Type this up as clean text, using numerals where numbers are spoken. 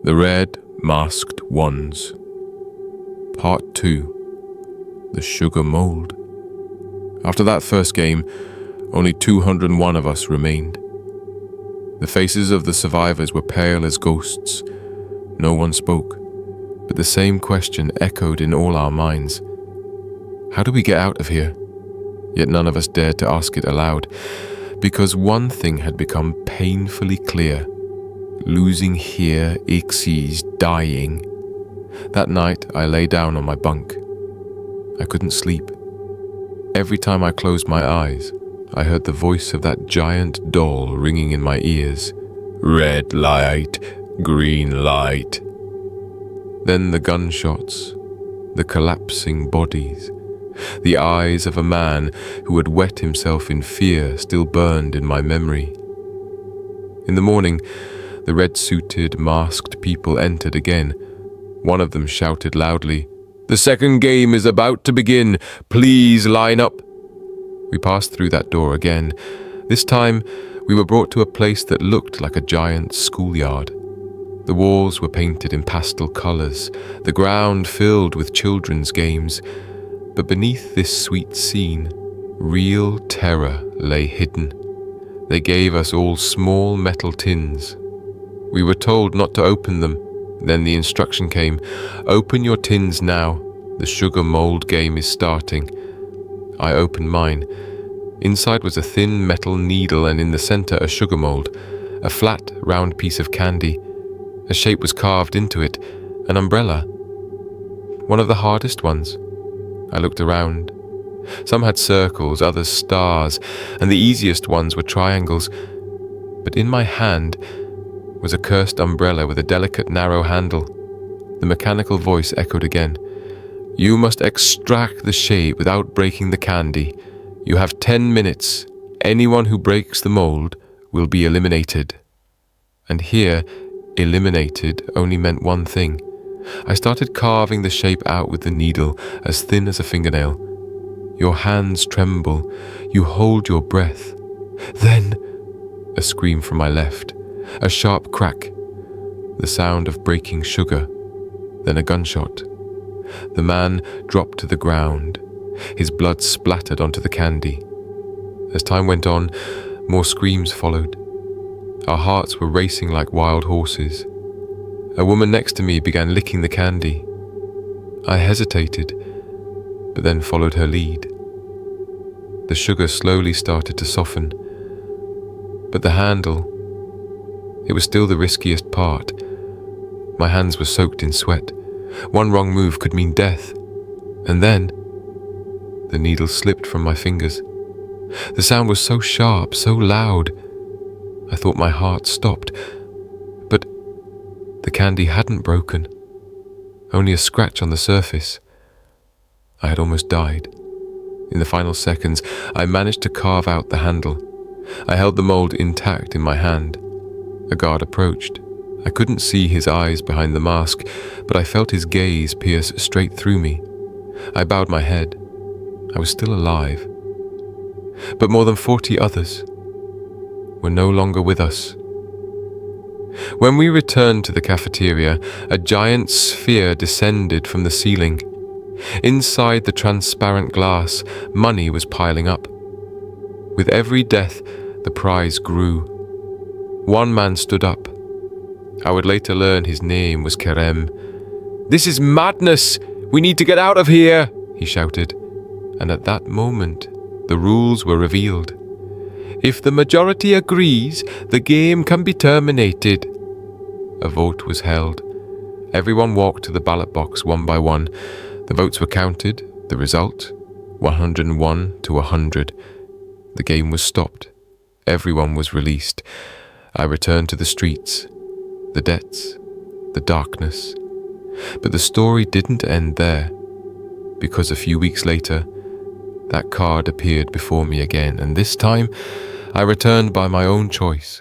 The Red Masked Ones. Part 2. The Sugar Mold. After that first game, only 201 of us remained. The faces of the survivors were pale as ghosts. No one spoke, but the same question echoed in all our minds. How do we get out of here? Yet none of us dared to ask it aloud, because one thing had become painfully clear. Losing here exceeds dying. That night, I lay down on my bunk. I couldn't sleep. Every time I closed my eyes, I heard the voice of that giant doll ringing in my ears. Red light, green light. Then the gunshots, the collapsing bodies, the eyes of a man who had wet himself in fear still burned in my memory. In the morning, the red-suited, masked people entered again. One of them shouted loudly, "The second game is about to begin. Please line up." We passed through that door again. This time, we were brought to a place that looked like a giant schoolyard. The walls were painted in pastel colors, the ground filled with children's games. But beneath this sweet scene, real terror lay hidden. They gave us all small metal tins. We were told not to open them. Then the instruction came, "Open your tins now. The sugar mold game is starting." I opened mine. Inside was a thin metal needle and in the center a sugar mold, a flat, round piece of candy. A shape was carved into it, an umbrella. One of the hardest ones. I looked around. Some had circles, others stars, and the easiest ones were triangles. But in my hand was a cursed umbrella with a delicate narrow handle. The mechanical voice echoed again. "You must extract the shape without breaking the candy. You have 10 minutes. Anyone who breaks the mold will be eliminated." And here, eliminated only meant one thing. I started carving the shape out with the needle, as thin as a fingernail. Your hands tremble. You hold your breath. Then, a scream from my left. A sharp crack, the sound of breaking sugar, then a gunshot. The man dropped to the ground. His blood splattered onto the candy. As time went on, more screams followed. Our hearts were racing like wild horses. A woman next to me began licking the candy. I hesitated, but then followed her lead. The sugar slowly started to soften, but the handle, it was still the riskiest part. My hands were soaked in sweat. One wrong move could mean death. And then, the needle slipped from my fingers. The sound was so sharp, so loud. I thought my heart stopped. But the candy hadn't broken. Only a scratch on the surface. I had almost died. In the final seconds, I managed to carve out the handle. I held the mold intact in my hand. A guard approached. I couldn't see his eyes behind the mask, but I felt his gaze pierce straight through me. I bowed my head. I was still alive. But more than 40 others were no longer with us. When we returned to the cafeteria, a giant sphere descended from the ceiling. Inside the transparent glass, money was piling up. With every death, the prize grew. One man stood up. I would later learn his name was Kerem. "This is madness! We need to get out of here!" he shouted. And at that moment, the rules were revealed. If the majority agrees, the game can be terminated. A vote was held. Everyone walked to the ballot box one by one. The votes were counted. The result, 101 to 100. The game was stopped. Everyone was released. I returned to the streets, the debts, the darkness. But the story didn't end there, because a few weeks later, that card appeared before me again, and this time I returned by my own choice.